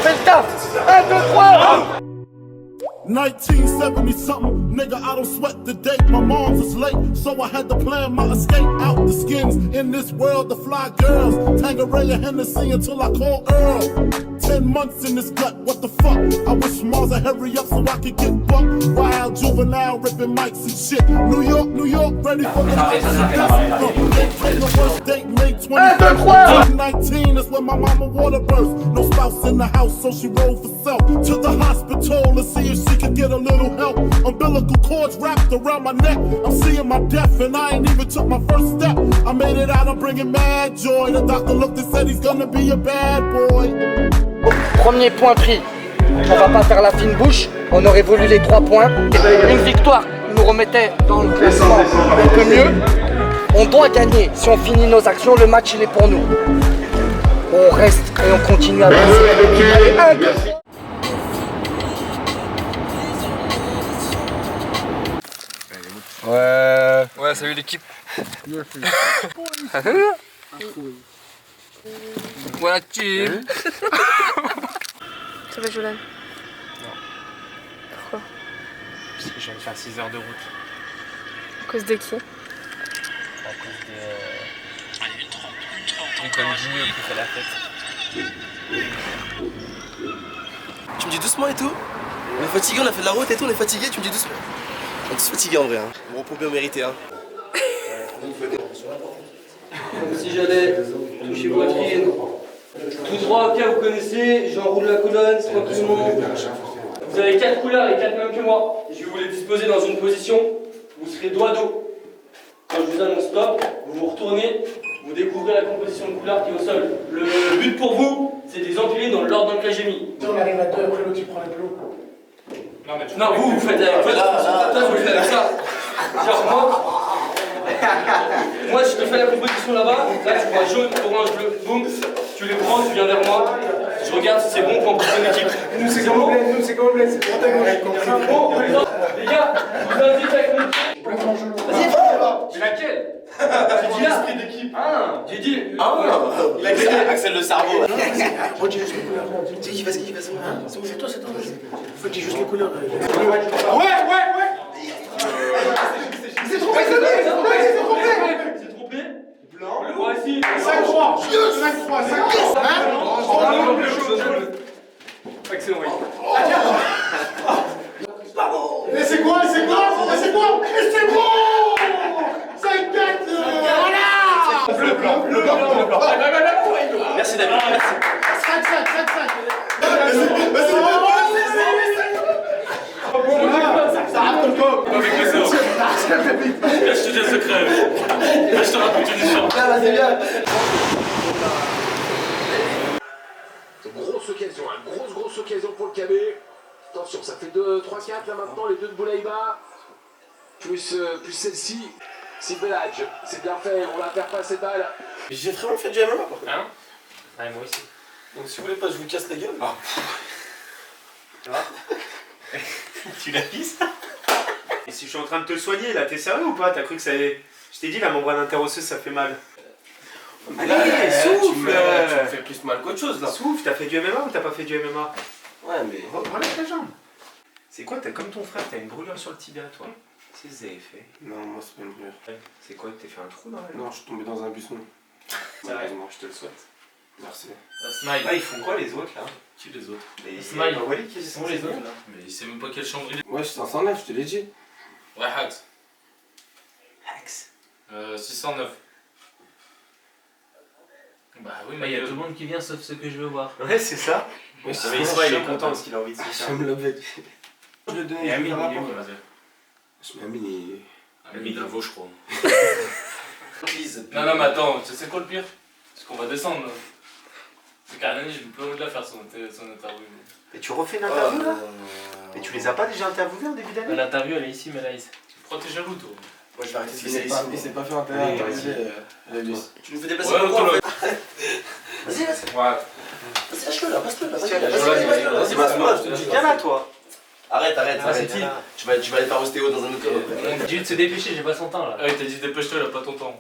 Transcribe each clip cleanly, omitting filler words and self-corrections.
fait le taf. 1, 2, 3. 1970 something, nigga, I don't sweat the date. My mom's is late, so I had to plan my escape out the skins. In this world, the fly girls, Tangeray and Hennessy until I call Earl. 10 months in this gut, what the fuck? I wish Mars would hurry up so I could get bucked. Wild juvenile ripping mics and shit. New York, ready for the the first date, May 2019, that's when my mama water burst. No spouse in the house, so she rolled for self. To the hospital to see if she could get a little help. Umbilical cords wrapped around my neck. I'm seeing my death and I ain't even took my first step. I made it out, I'm bringing mad joy. The doctor looked and said he's gonna be a bad boy. Premier point pris. On va pas faire la fine bouche. On aurait voulu les 3 points. Une victoire nous remettait dans le classement un peu mieux. On doit gagner. Si on finit nos actions, le match il est pour nous. On reste et on continue à passer. Allez, 1, 2. Ouais, salut l'équipe. Voilà team. Ça va Jolan? Non. Pourquoi? Parce que je viens de faire 6 heures de route. À cause de qui? À cause de... Comme Gino qui fait la fête. Tu me dis doucement et tout? On est fatigué, on a fait de la route et tout, on est fatigué, tu me dis doucement. On est tous fatigués en vrai, hein. Bon repos bien mérité, hein. Si j'allais toucher poitrine, tout droit, ok, vous connaissez, j'enroule la colonne tranquillement. Vous avez 4 couleurs, les 4 mêmes que moi. Je vais vous les disposer dans une position, vous serez doigt dos. Quand je vous annonce stop, vous vous retournez, vous découvrez la composition de couleurs qui est au sol. Le but pour vous, c'est de les empiler dans l'ordre dans lequel j'ai mis. Si on arrive à 2, après l'autre il prend les plots. Non, vous faites avec toi, vous le faites avec ça. Genre moi je te fais la composition là-bas, là tu vois jaune, orange, bleu, boum, tu les prends, tu viens vers moi, je regarde si c'est bon pour emporter l'équipe. Nous c'est complet, c'est droite à gauche. Bon, les gars, je vous invite avec nous. Vas-y, mais laquelle? J'ai dit là. J'ai dit. Il a créé Axel le cerveau. Redis juste les couleurs. Vas-y, vas-y. C'est toi, faut dire juste les couleurs. Ouais. C'est trompé. Blanc. Voici. 5-3. 5-3. Excellent, oui. Mais c'est quoi? Mais c'est bon! 5-4. Voilà. Blanc. Merci David, merci. 5-5. Ça rate ton corps. Avec mes sœurs. Là, je te dis un secret. Là, je te raconte une histoire. Vas-y, viens. Grosse occasion pour le KB. Attention, ça fait 2, 3, 4 là maintenant, les deux de Boulaïba. Plus celle-ci. Sibelage, c'est bien fait, on va faire passer balle. J'ai vraiment fait du MMA par contre. Hein? Ouais, moi aussi. Donc si vous voulez pas, je vous casse la gueule. Tu l'as vu ça? Et si je suis en train de te soigner là, t'es sérieux ou pas? T'as cru que ça allait... Je t'ai dit, la membrane interosseuse ça fait mal. Allez, souffle. Tu me fais plus mal qu'autre chose là. Souffle, t'as fait du MMA ou t'as pas fait du MMA? Ouais mais... Relève la jambe. C'est quoi? T'as comme ton frère, t'as une brûlure sur le tibia toi. C'est ce que vous avez fait? Non, moi c'est pas une brûlure. C'est quoi? T'es fait un trou dans la jambe? Non, je suis tombé dans un buisson. Sérieusement, je te le souhaite. Merci. Smile. Ah, ils font quoi les autres là? Qui les autres? Smile. Wally qui sont les autres là? Mais il sait même pas quelle chambre il est. Ouais, je suis 509, je te l'ai dit. Ouais, Hax. Hax. 609. Bah oui, mais il y a tout le monde qui vient sauf ceux que je veux voir. Ouais, c'est ça. Ouais, Mais Isma il est content parce qu'il a envie de se Je faire. me l'avais dit. Je lui ai donné. Et Amine, il est où? Amine, il... Amine, un Vaucheron. Please. Non, mais attends, tu sais quoi le pire? C'est qu'on va descendre là. C'est qu'Arnani, j'ai plus envie de la faire son interview. Et tu refais une interview là? Mais tu les as pas déjà interviewés en début d'année? L'interview elle est ici, mais là, ici. Pourquoi t'es jaloux toi? Moi je vais arrêter de Il finir ici. s'est pas fait interviewer à la bus. Tu nous fais déplacer Ouais, pourquoi en ouais. fait? Vas-y, Ouais. vas-y, lâche-le là, passe-le là, vas-y, Vas-y, passe-moi, je te dis, viens là toi. Arrête. c'est qui? Tu vas aller faire ostéo dans un autre club. On dit de se dépêcher, j'ai pas son temps là. Ah, il t'a dit dépêche-toi, il a pas ton temps.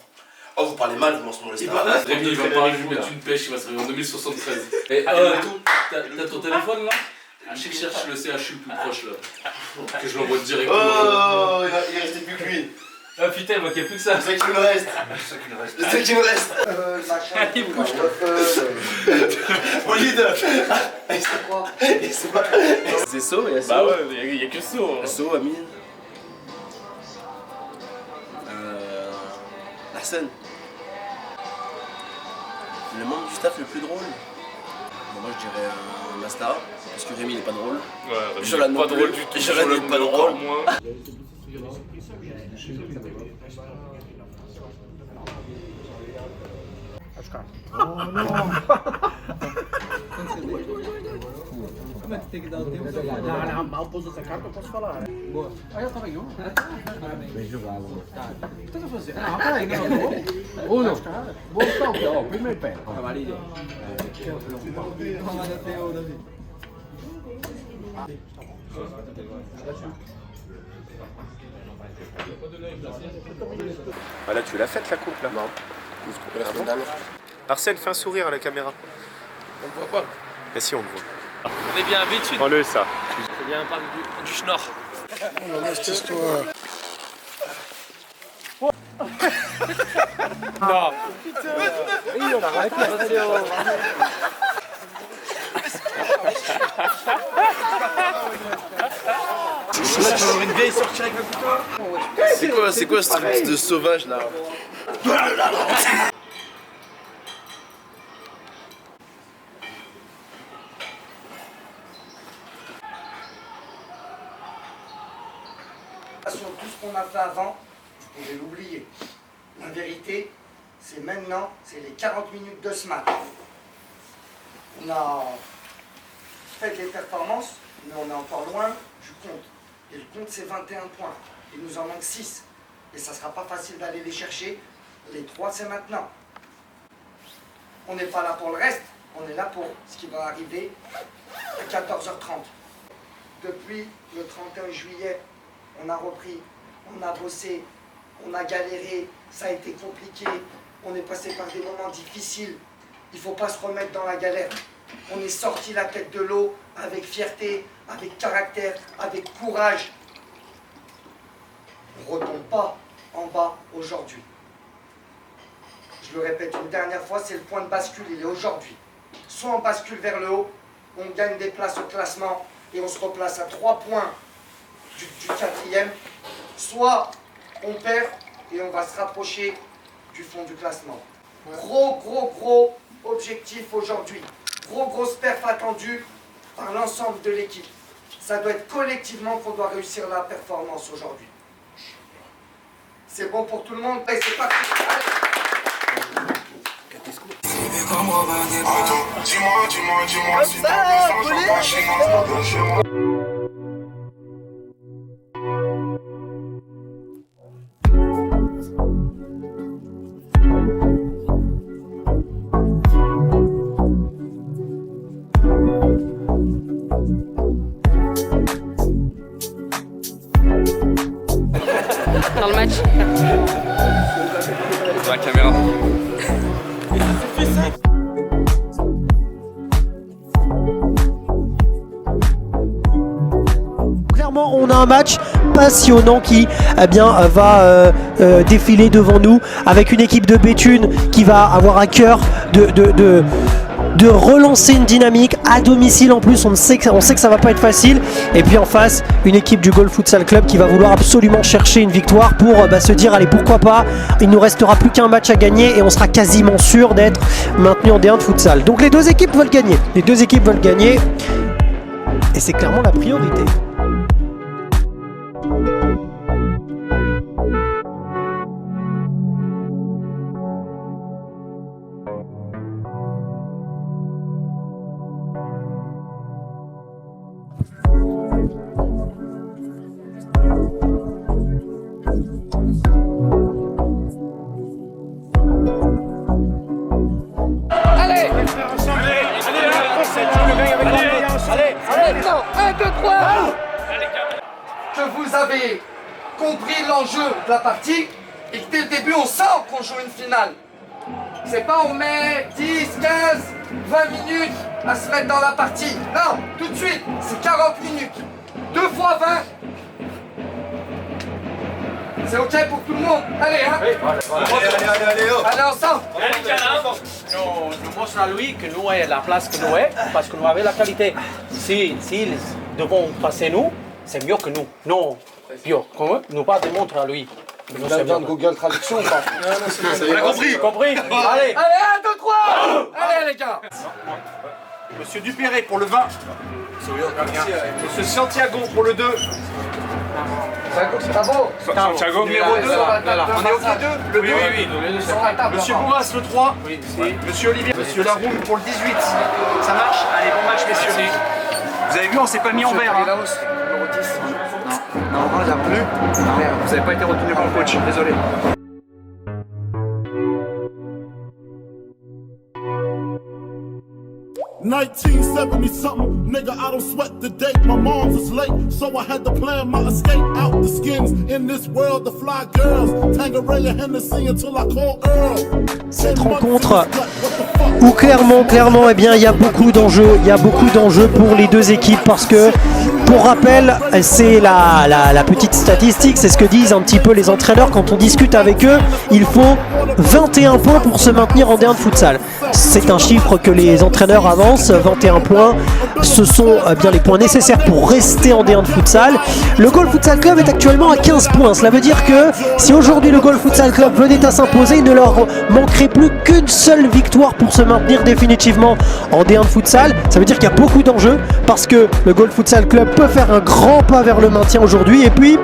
Oh, vous parlez mal, vous m'en sont molestés. Rémi, il va pas lui mettre une pêche, il va se réveiller en 2073. Et t'as ton téléphone là? Je sais que je cherche le CHU le plus proche là. Que je l'envoie directement. Oh, il restait plus que lui. Ah putain, il manquait plus que ça. C'est ça qui nous reste. C'est ça qui nous reste. Allez, bouge. Bolide. C'est quoi? C'est So, il y a So. Bah ouais, il y a que ça. So, Amine. Larsen. Le membre du staff le plus drôle. Bon, moi je dirais Mastara, parce que Rémi il est pas drôle. Ouais, Jolan pas drôle du tout. Jolan n'est pas drôle. Moins. Mal pôs essa cara que eu posso falar, né? Boa. Aí eu tava em um. Bem jogado. O que tá fazendo? Ah, peraí, não. Uno. Vou buscar o pé, ó. Primeiro pé. Amarillo. Ah là, tu l'as faite la coupe là? Non. La semaine dernière. Arsène, fais un sourire à la caméra. On ne voit pas. Et si on le voit. On est bien à Béthune. Prends-le ça. C'est bien un parc du Schnorr. Cette histoire. Non. Une vieille sortie avec le couteau. C'est quoi ce truc de sauvage là? Sur tout ce qu'on a fait avant, vous pouvez l'oublier. La vérité, c'est maintenant, c'est les 40 minutes de ce match. On a fait des performances, mais on est encore loin du compte. Et le compte, c'est 21 points. Il nous en manque 6. Et ça ne sera pas facile d'aller les chercher. Les 3, c'est maintenant. On n'est pas là pour le reste, on est là pour ce qui va arriver à 14h30. Depuis le 31 juillet, on a repris, on a bossé, on a galéré, ça a été compliqué, on est passé par des moments difficiles. Il ne faut pas se remettre dans la galère. On est sorti la tête de l'eau avec fierté, avec caractère, avec courage. On ne retombe pas en bas aujourd'hui. Je le répète une dernière fois, c'est le point de bascule, il est aujourd'hui. Soit on bascule vers le haut, on gagne des places au classement et on se replace à 3 points du 4e, soit on perd et on va se rapprocher du fond du classement. Gros objectif aujourd'hui. Grosse perf attendue par l'ensemble de l'équipe. Ça doit être collectivement qu'on doit réussir la performance aujourd'hui. C'est bon pour tout le monde? Et c'est parti. Dis-moi si t'as besoin, j'en passe chez moi, chez moi. Dans le match. Dans la caméra. Clairement, on a un match passionnant qui va défiler devant nous avec une équipe de Béthune qui va avoir à cœur de relancer une dynamique à domicile. En plus, on sait que ça va pas être facile, et puis en face une équipe du Golf Futsal Club qui va vouloir absolument chercher une victoire pour se dire allez, pourquoi pas, il nous restera plus qu'un match à gagner et on sera quasiment sûr d'être maintenu en D1 de futsal. Donc les deux équipes veulent gagner, et c'est clairement la priorité. Non, 1, 2, 3. Que vous avez compris l'enjeu de la partie, et que dès le début on sent qu'on joue une finale. C'est pas on met 10, 15, 20 minutes à se mettre dans la partie. Non, tout de suite, c'est 40 minutes. 2 fois 20. C'est ok pour tout le monde. Allez, hein. Allez ensemble. Nous montre à lui que nous est la place que nous est, parce que nous avons la qualité. Si devons passer nous, c'est mieux que nous. Non, mieux. Nous pas démontrer à lui. Vous avez besoin de Google Traduction ou pas? On a compris. Allez. Allez, 1, 2, 3. Allez les gars. Monsieur Dupéré pour le 20. Monsieur Santiago pour le 2. Bravo. Santiago numéro 2. On est au 2. Oui. Monsieur Bourras le 3. Monsieur Olivier. Monsieur Laroum pour le 18. Ça marche? Allez, bon match messieurs. Vous avez vu, on s'est pas mis en vert. Numéro 10. Non, il n'a plus. Merde, vous n'avez pas été retenu par le coach, désolé. « 1970-something, nigga, I don't sweat the date. My mom's is late, so I had to plan my escape out the skins. In this world, the fly girls, Tangeray and Hennessy until I call Earl. Cette rencontre où clairement, eh bien, il y a beaucoup d'enjeux. Il y a beaucoup d'enjeux pour les deux équipes parce que, pour rappel, c'est la petite statistique, c'est ce que disent un petit peu les entraîneurs quand on discute avec eux. Il faut 21 points pour se maintenir en D1 de futsal. C'est un chiffre que les entraîneurs avancent. 21 points, ce sont bien les points nécessaires pour rester en D1 de futsal. Le Goal Futsal Club est actuellement à 15 points. Cela veut dire que si aujourd'hui le Goal Futsal Club venait à s'imposer, il ne leur manquerait plus qu'une seule victoire pour se maintenir définitivement en D1 de futsal. Ça veut dire qu'il y a beaucoup d'enjeux parce que le Goal Futsal Club peut faire un grand pas vers le maintien aujourd'hui. Et puis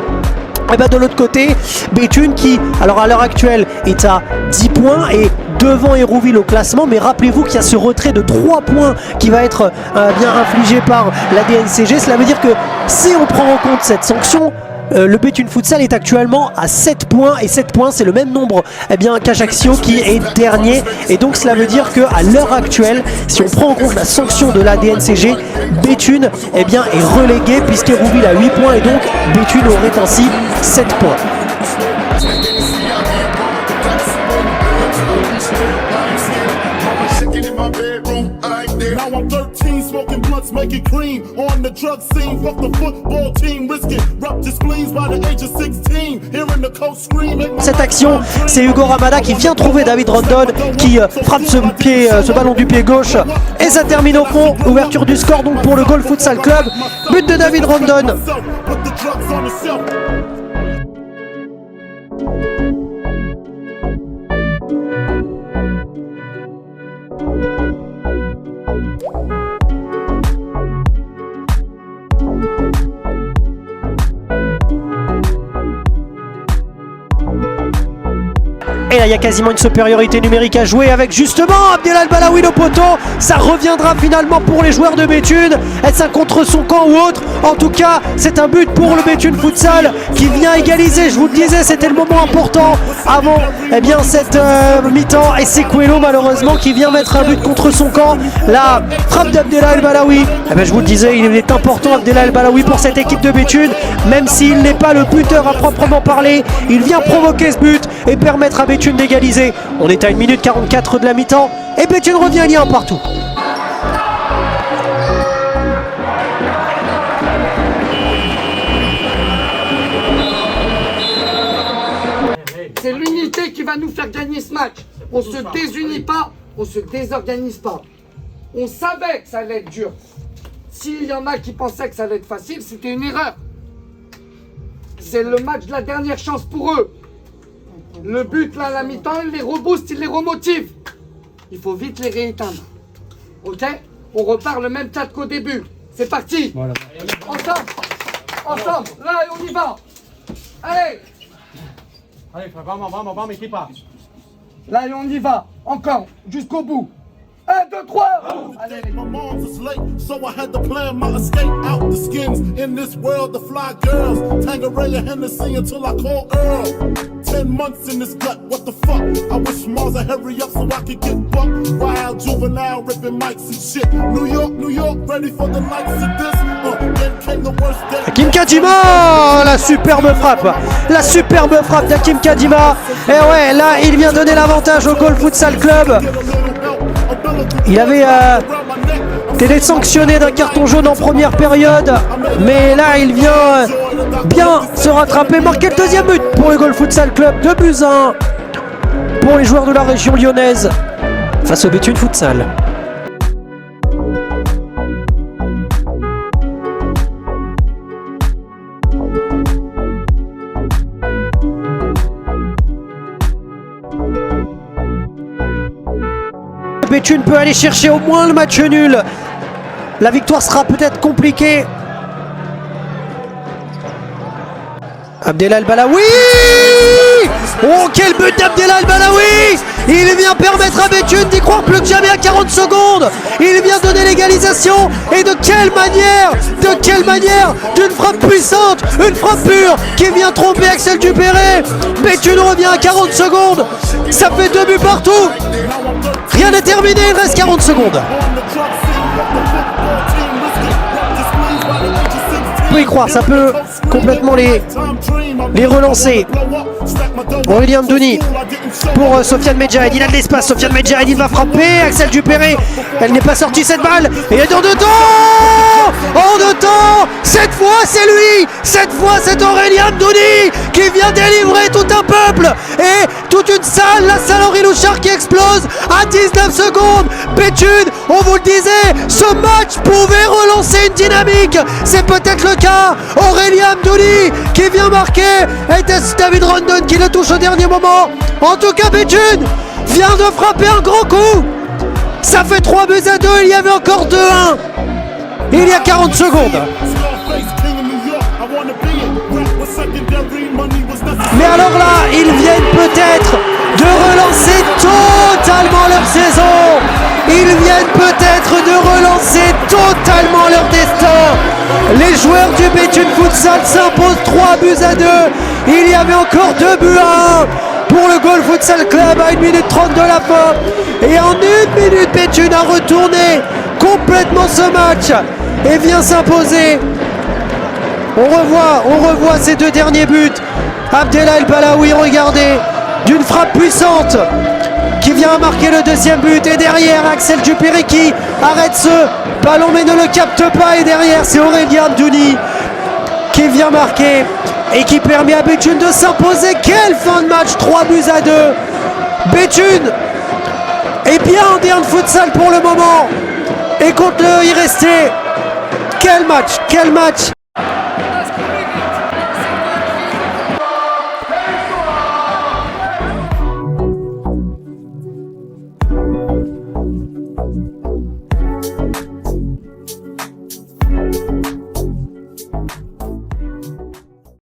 de l'autre côté, Béthune qui, alors à l'heure actuelle, est à 10 points et devant Hérouville au classement. Mais rappelez-vous qu'il y a ce retrait de 3 points qui va être bien infligé par la DNCG. Cela veut dire que si on prend en compte cette sanction, le Béthune Futsal est actuellement à 7 points et 7 points c'est le même nombre qu'Ajaccio qui est dernier, et donc cela veut dire qu'à l'heure actuelle, si on prend en compte la sanction de la DNCG, Béthune est relégué puisqu'Hérouville a 8 points et donc Béthune aurait ainsi 7 points. Now I'm 13, smoking blunts, making cream on the drug scene. Fuck the football team, risking ruptured spleens by the age of 16. Hearing the coach scream. Cette action, c'est Hugo Ramada qui vient trouver David Rondon, qui frappe ce ballon du pied gauche et ça termine au fond. Ouverture du score donc pour le Goal Futsal Club. But de David Rondon. Et là il y a quasiment une supériorité numérique à jouer avec justement Abdelal Balaoui le poteau. Ça reviendra finalement pour les joueurs de Béthune. Est-ce un contre son camp ou autre? En tout cas c'est un but pour le Béthune Futsal qui vient égaliser. Je vous le disais, c'était le moment important avant cette mi-temps. Et c'est Coelho malheureusement qui vient mettre un but contre son camp. La frappe d'Abdelal Balaoui, je vous le disais, il est important Abdelal Balaoui pour cette équipe de Béthune. Même s'il n'est pas le buteur à proprement parler, il vient provoquer ce but et permettre à Béthune d'égaliser. On est à 1 minute 44 de la mi-temps et Béthune revient lié un partout. C'est l'unité qui va nous faire gagner ce match. On se désunit pas, on se désorganise pas. On savait que ça allait être dur. S'il y en a qui pensaient que ça allait être facile, c'était une erreur. C'est le match de la dernière chance pour eux. Le but là à la mi-temps, il les rebooste, il les remotive. Il faut vite les rééteindre. Ok? On repart le même cadre qu'au début. C'est parti. Voilà. Ensemble. Là, on y va. Allez, vamos, equipa. là, on y va. Encore, jusqu'au bout. 1, 2, 3. Allez. My mom's is late, so I had to plan my escape out the skins. In this world, the fly girls, Tangeray and Hennessy until I call Earl. 10 months in this gut, what the fuck? I wish Mars would hurry up so I could get bucked. Wild juvenile ripping mics and shit. New York, ready for the likes of this. Then came the worst day. Hakim Kadima, la superbe frappe d'Hakim Kadima. Et ouais, là il vient donner l'avantage au Gol Futsal Club. Il avait été sanctionné d'un carton jaune en première période, mais là il vient bien se rattraper, marquer le deuxième but pour le Gol Futsal Club, 2-1 pour les joueurs de la région lyonnaise face au Béthune Futsal. Béthune peut aller chercher au moins le match nul. La victoire sera peut-être compliquée. Abdellah El Balaoui! Oh, quel but d'Abdellah El Balaoui! Il vient permettre à Béthune d'y croire plus que jamais à 40 secondes. Il vient donner l'égalisation. Et de quelle manière! D'une frappe puissante, une frappe pure qui vient tromper Axel Dupéré. Béthune revient à 40 secondes. Ça fait 2 buts partout. Rien n'est terminé, il reste 40 secondes. On peut y croire, ça peut complètement les relancer. Aurélien Mdouni pour Sofiane Medjahed, il a de l'espace, Sofiane Medjahed, il va frapper, Axel Dupéré, elle n'est pas sortie cette balle, et en deux temps, cette fois c'est lui, cette fois c'est Aurélien Mdouni qui vient délivrer tout un peuple et toute une salle, la salle Henri Louchard qui explose à 19 secondes. Béthune, on vous le disait, ce match pouvait relancer une dynamique, c'est peut-être le cas. Aurélien Mdouni qui vient marquer, et David Rondon qui le touche au dernier moment. En tout cas, Béthune vient de frapper un grand coup. Ça fait 3-2, il y avait encore 2-1. Il y a 40 secondes. Mais alors là, ils viennent peut-être de relancer totalement leur saison. Ils viennent peut-être de relancer totalement leur destin. Les joueurs du Béthune Futsal s'imposent 3-2. Il y avait encore 2-1 pour le Gol Futsal Club à 1 minute 30 de la fin. Et en 1 minute, Béthune a retourné complètement ce match et vient s'imposer. On revoit ces 2 derniers buts. Abdellah El Balaoui, regardez, d'une frappe puissante qui vient marquer le 2e but. Et derrière, Axel Dupéré qui arrête ce ballon mais ne le capte pas. Et derrière, c'est Aurélien Mdouni qui vient marquer et qui permet à Béthune de s'imposer. Quelle fin de match, 3-2. Béthune est bien en dernier futsal pour le moment et compte y rester. Quel match!